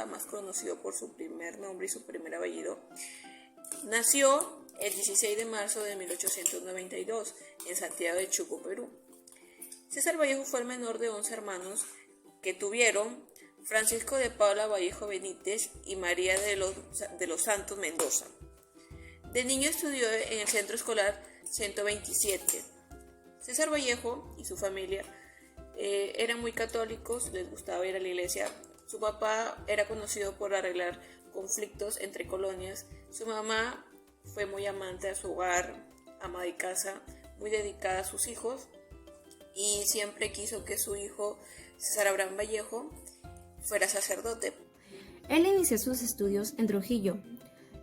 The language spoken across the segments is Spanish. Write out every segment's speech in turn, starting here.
más conocido por su primer nombre y su primer apellido, nació el 16 de marzo de 1892 en Santiago de Chuco, Perú. César Vallejo fue el menor de 11 hermanos que tuvieron Francisco de Paula Vallejo Benítez y María de los Santos Mendoza. De niño estudió en el Centro Escolar 127. César Vallejo y su familia eran muy católicos, les gustaba ir a la iglesia. Su papá era conocido por arreglar conflictos entre colonias. Su mamá fue muy amante a su hogar, ama de casa, muy dedicada a sus hijos y siempre quiso que su hijo, César Abraham Vallejo, fuera sacerdote. Él inició sus estudios en Trujillo,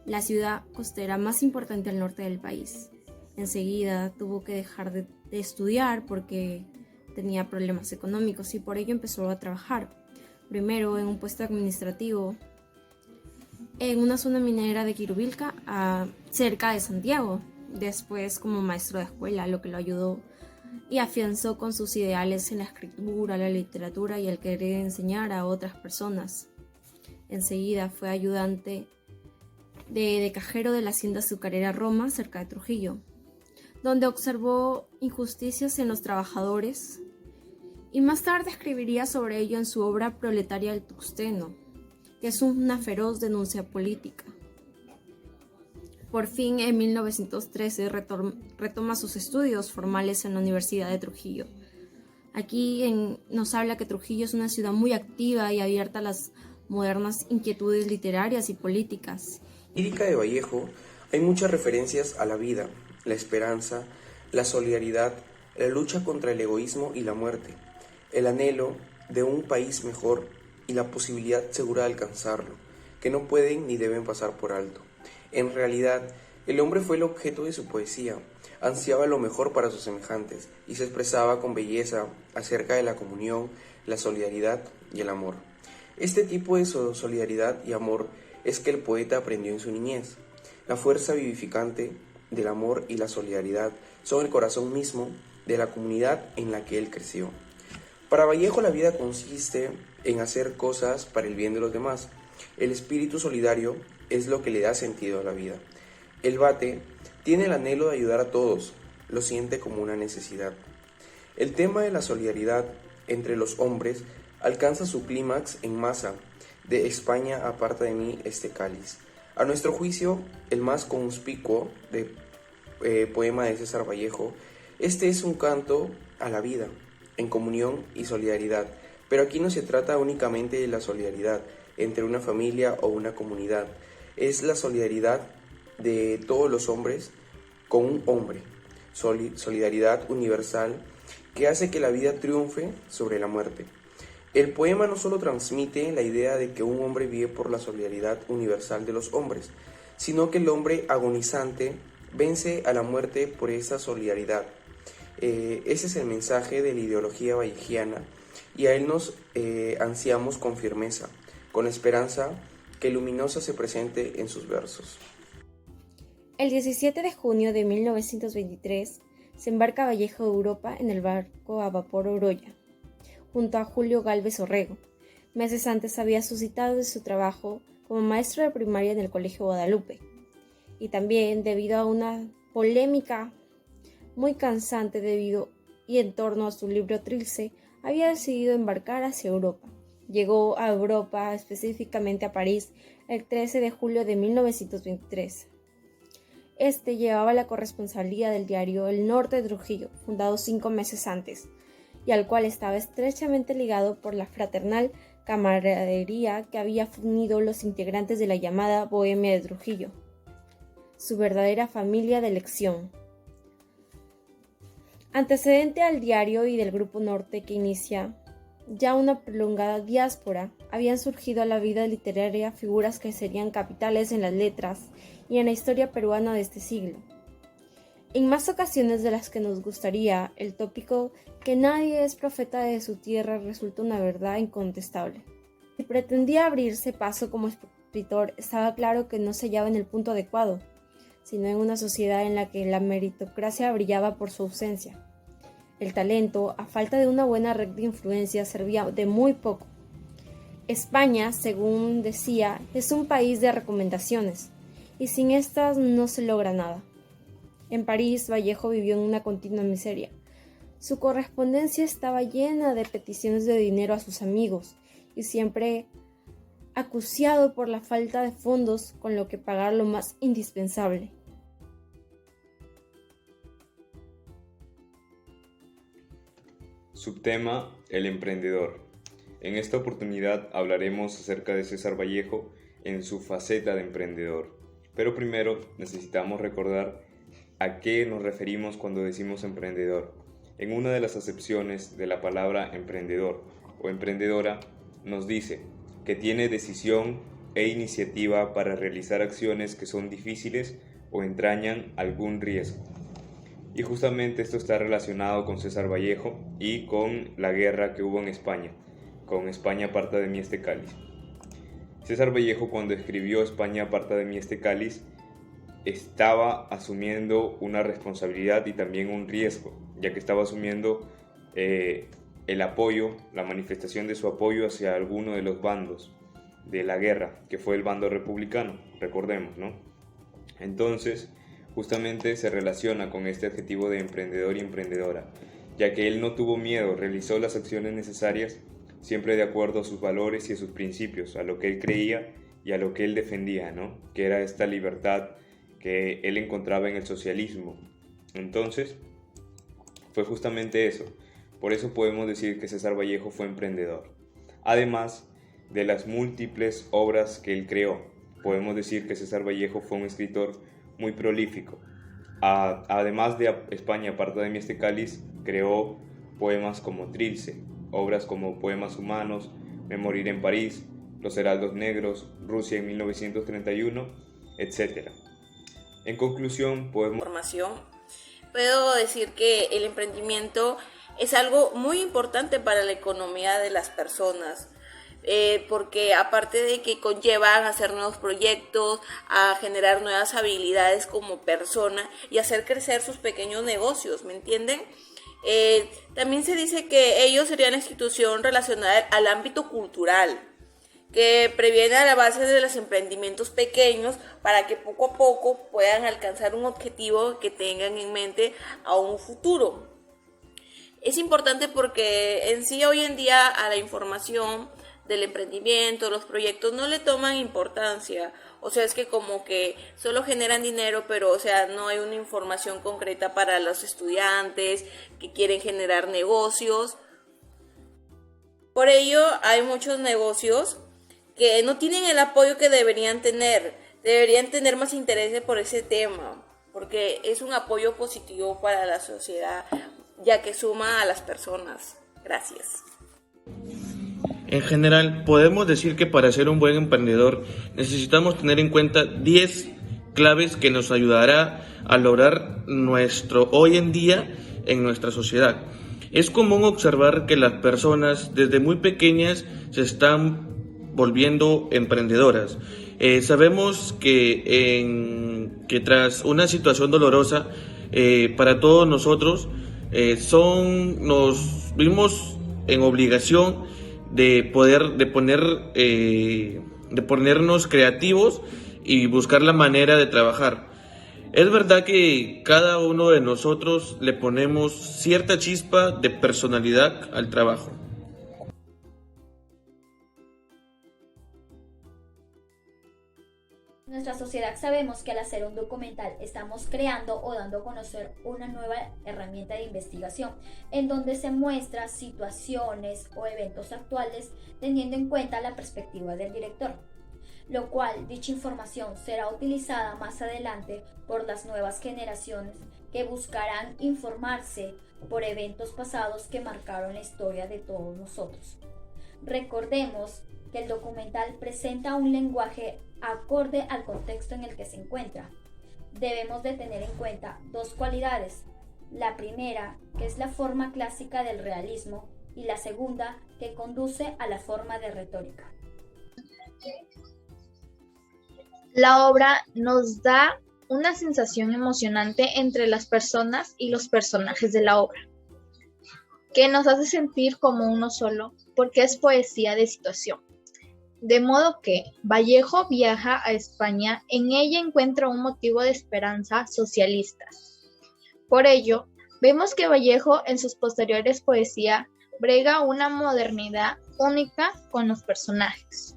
la ciudad costera más importante al norte del país. Enseguida tuvo que dejar de estudiar porque tenía problemas económicos y por ello empezó a trabajar. Primero en un puesto administrativo en una zona minera de Quirubilca, cerca de Santiago. Después como maestro de escuela, lo que lo ayudó y afianzó con sus ideales en la escritura, la literatura y el querer enseñar a otras personas. Enseguida fue ayudante de cajero de la hacienda azucarera Roma, cerca de Trujillo, donde observó injusticias en los trabajadores y más tarde escribiría sobre ello en su obra Proletaria del Tuxteno, que es una feroz denuncia política. Por fin, en 1913, retoma sus estudios formales en la Universidad de Trujillo. Aquí nos habla que Trujillo es una ciudad muy activa y abierta a las modernas inquietudes literarias y políticas. En la lírica de Vallejo hay muchas referencias a la vida, la esperanza, la solidaridad, la lucha contra el egoísmo y la muerte, el anhelo de un país mejor y la posibilidad segura de alcanzarlo, que no pueden ni deben pasar por alto. En realidad, el hombre fue el objeto de su poesía, ansiaba lo mejor para sus semejantes y se expresaba con belleza acerca de la comunión, la solidaridad y el amor. Este tipo de solidaridad y amor es que el poeta aprendió en su niñez. La fuerza vivificante del amor y la solidaridad son el corazón mismo de la comunidad en la que él creció. Para Vallejo la vida consiste en hacer cosas para el bien de los demás. El espíritu solidario es lo que le da sentido a la vida. El vate tiene el anhelo de ayudar a todos, lo siente como una necesidad. El tema de la solidaridad entre los hombres alcanza su clímax en Masa, de España aparta de mí este cáliz. A nuestro juicio, el más conspicuo poema de César Vallejo, este es un canto a la vida, en comunión y solidaridad, pero aquí no se trata únicamente de la solidaridad entre una familia o una comunidad, es la solidaridad de todos los hombres con un hombre, solidaridad universal que hace que la vida triunfe sobre la muerte. El poema no solo transmite la idea de que un hombre vive por la solidaridad universal de los hombres, sino que el hombre agonizante vence a la muerte por esa solidaridad. Ese es el mensaje de la ideología vallejiana y a él nos ansiamos con firmeza, con esperanza que luminosa se presente en sus versos. El 17 de junio de 1923 se embarca Vallejo de Europa en el barco a vapor Oroya, junto a Julio Gálvez Orrego. Meses antes había suscitado de su trabajo como maestro de primaria en el Colegio Guadalupe, y también debido a una polémica muy cansante y en torno a su libro Trilce, había decidido embarcar hacia Europa. Llegó a Europa, específicamente a París, el 13 de julio de 1923. Este llevaba la corresponsalía del diario El Norte de Trujillo, fundado 5 meses antes, y al cual estaba estrechamente ligado por la fraternal camaradería que había unido los integrantes de la llamada Bohemia de Trujillo, su verdadera familia de elección. Antecedente al diario y del Grupo Norte que inicia ya una prolongada diáspora, habían surgido a la vida literaria figuras que serían capitales en las letras y en la historia peruana de este siglo. En más ocasiones de las que nos gustaría, el tópico que nadie es profeta de su tierra resulta una verdad incontestable. Si pretendía abrirse paso como escritor, estaba claro que no se hallaba en el punto adecuado, sino en una sociedad en la que la meritocracia brillaba por su ausencia. El talento, a falta de una buena red de influencia, servía de muy poco. España, según decía, es un país de recomendaciones, y sin estas no se logra nada. En París, Vallejo vivió en una continua miseria. Su correspondencia estaba llena de peticiones de dinero a sus amigos, y siempre acuciado por la falta de fondos con lo que pagar lo más indispensable. Subtema: el emprendedor. En esta oportunidad hablaremos acerca de César Vallejo en su faceta de emprendedor. Pero primero necesitamos recordar a qué nos referimos cuando decimos emprendedor. En una de las acepciones de la palabra emprendedor o emprendedora nos dice que tiene decisión e iniciativa para realizar acciones que son difíciles o entrañan algún riesgo. Y justamente esto está relacionado con César Vallejo y con la guerra que hubo en España, con España aparta de mí este cáliz. César Vallejo, cuando escribió España aparta de mí este cáliz, estaba asumiendo una responsabilidad y también un riesgo, ya que estaba asumiendo el apoyo, la manifestación de su apoyo hacia alguno de los bandos de la guerra, que fue el bando republicano, recordemos, ¿no? Entonces, justamente se relaciona con este adjetivo de emprendedor y emprendedora, ya que él no tuvo miedo, realizó las acciones necesarias, siempre de acuerdo a sus valores y a sus principios, a lo que él creía y a lo que él defendía, ¿no? Que era esta libertad que él encontraba en el socialismo. Entonces, fue justamente eso. Por eso podemos decir que César Vallejo fue emprendedor. Además de las múltiples obras que él creó, podemos decir que César Vallejo fue un escritor muy prolífico. Además de España aparta de mí este cáliz, creó poemas como Trilce, obras como Poemas humanos, Me moriré en París, Los heraldos negros, Rusia en 1931, etc. En conclusión, puedo decir que el emprendimiento es algo muy importante para la economía de las personas, porque aparte de que conllevan a hacer nuevos proyectos, a generar nuevas habilidades como persona y hacer crecer sus pequeños negocios, ¿me entienden? También se dice que ellos serían la institución relacionada al ámbito cultural, que previene a la base de los emprendimientos pequeños para que poco a poco puedan alcanzar un objetivo que tengan en mente a un futuro. Es importante porque en sí hoy en día a la información del emprendimiento, los proyectos no le toman importancia, o sea, es que como que solo generan dinero, pero o sea, no hay una información concreta para los estudiantes que quieren generar negocios. Por ello, hay muchos negocios que no tienen el apoyo que deberían tener más interés por ese tema, porque es un apoyo positivo para la sociedad, ya que suma a las personas. Gracias. En general, podemos decir que para ser un buen emprendedor necesitamos tener en cuenta 10 claves que nos ayudará a lograr nuestro hoy en día en nuestra sociedad. Es común observar que las personas desde muy pequeñas se están volviendo emprendedoras. Sabemos que tras una situación dolorosa para todos nosotros, nos vimos en obligación de ponernos creativos y buscar la manera de trabajar. Es verdad que cada uno de nosotros le ponemos cierta chispa de personalidad al trabajo. En nuestra sociedad sabemos que al hacer un documental estamos creando o dando a conocer una nueva herramienta de investigación en donde se muestran situaciones o eventos actuales teniendo en cuenta la perspectiva del director, lo cual dicha información será utilizada más adelante por las nuevas generaciones que buscarán informarse por eventos pasados que marcaron la historia de todos nosotros. Recordemos que el documental presenta un lenguaje acorde al contexto en el que se encuentra. Debemos de tener en cuenta dos cualidades. La primera, que es la forma clásica del realismo, y la segunda, que conduce a la forma de retórica. La obra nos da una sensación emocionante entre las personas y los personajes de la obra, que nos hace sentir como uno solo, porque es poesía de situación. De modo que Vallejo viaja a España, en ella encuentra un motivo de esperanza socialista. Por ello, vemos que Vallejo en sus posteriores poesías brega una modernidad única con los personajes.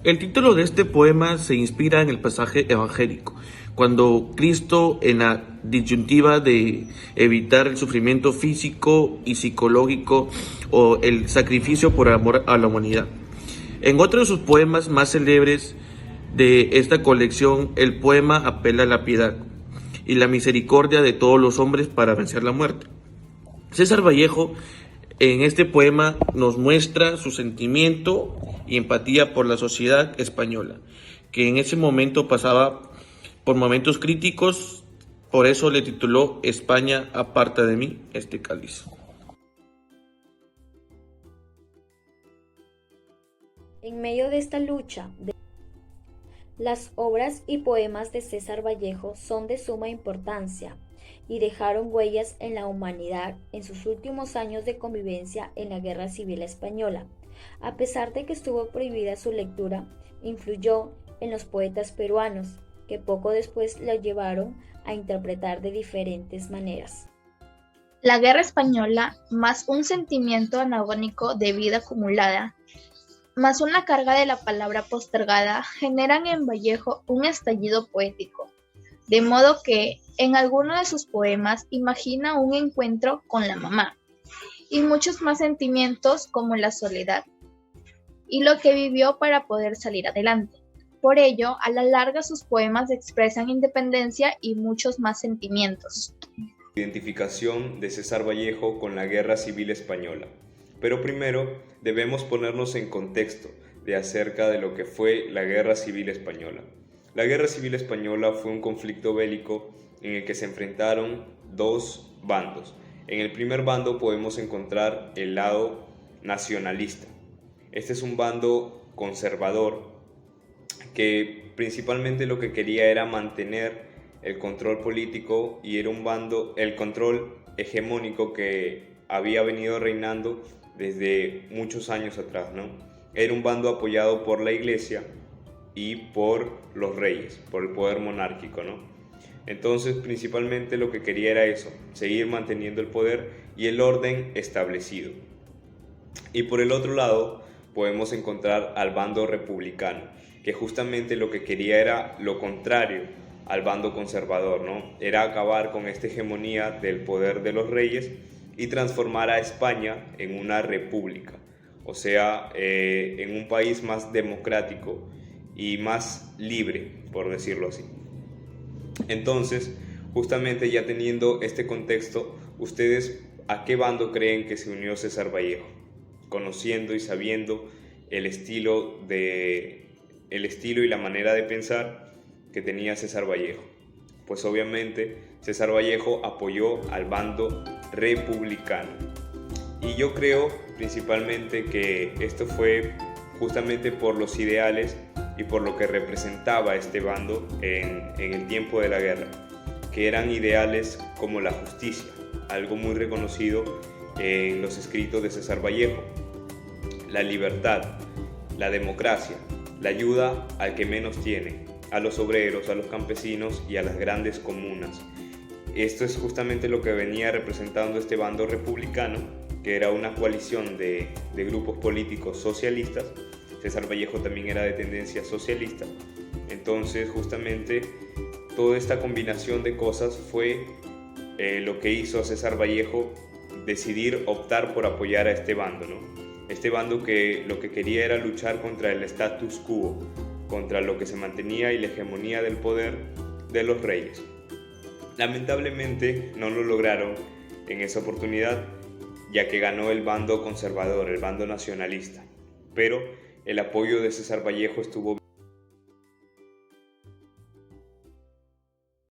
El título de este poema se inspira en el pasaje evangélico, cuando Cristo, en la disyuntiva de evitar el sufrimiento físico y psicológico o el sacrificio por amor a la humanidad. En otro de sus poemas más célebres de esta colección, el poema apela a la piedad y la misericordia de todos los hombres para vencer la muerte. César Vallejo en este poema nos muestra su sentimiento y empatía por la sociedad española, que en ese momento pasaba por momentos críticos, por eso le tituló España, aparta de mí este cáliz. En medio de esta lucha, las obras y poemas de César Vallejo son de suma importancia y dejaron huellas en la humanidad en sus últimos años de convivencia en la Guerra Civil Española. A pesar de que estuvo prohibida su lectura, influyó en los poetas peruanos, que poco después la llevaron a interpretar de diferentes maneras. La Guerra Española, más un sentimiento anagónico de vida acumulada, más una carga de la palabra postergada, generan en Vallejo un estallido poético, de modo que en alguno de sus poemas imagina un encuentro con la mamá, y muchos más sentimientos como la soledad, y lo que vivió para poder salir adelante. Por ello, a la larga sus poemas expresan independencia y muchos más sentimientos. Identificación de César Vallejo con la Guerra Civil Española. Pero primero debemos ponernos en contexto de acerca de lo que fue la Guerra Civil Española. La Guerra Civil Española fue un conflicto bélico en el que se enfrentaron dos bandos. En el primer bando podemos encontrar el lado nacionalista. Este es un bando conservador que principalmente lo que quería era mantener el control político y era un bando, el control hegemónico que había venido reinando desde muchos años atrás, ¿no? Era un bando apoyado por la iglesia y por los reyes, por el poder monárquico, ¿no? Entonces, principalmente lo que quería era eso, seguir manteniendo el poder y el orden establecido. Y por el otro lado, podemos encontrar al bando republicano, que justamente lo que quería era lo contrario al bando conservador, ¿no? Era acabar con esta hegemonía del poder de los reyes y transformar a España en una república, o sea, en un país más democrático y más libre, por decirlo así. Entonces, justamente ya teniendo este contexto, ¿ustedes a qué bando creen que se unió César Vallejo? Conociendo y sabiendo el estilo y la manera de pensar que tenía César Vallejo. Pues obviamente César Vallejo apoyó al bando republicano. Y yo creo principalmente que esto fue justamente por los ideales y por lo que representaba este bando en el tiempo de la guerra, que eran ideales como la justicia, algo muy reconocido en los escritos de César Vallejo, la libertad, la democracia, la ayuda al que menos tiene, a los obreros, a los campesinos y a las grandes comunas. Esto es justamente lo que venía representando este bando republicano, que era una coalición de grupos políticos socialistas. César Vallejo también era de tendencia socialista. Entonces, justamente, toda esta combinación de cosas fue lo que hizo a César Vallejo decidir optar por apoyar a este bando, ¿no? Este bando que lo que quería era luchar contra el status quo, contra lo que se mantenía y la hegemonía del poder de los reyes. Lamentablemente no lo lograron en esa oportunidad, ya que ganó el bando conservador, el bando nacionalista. Pero el apoyo de César Vallejo estuvo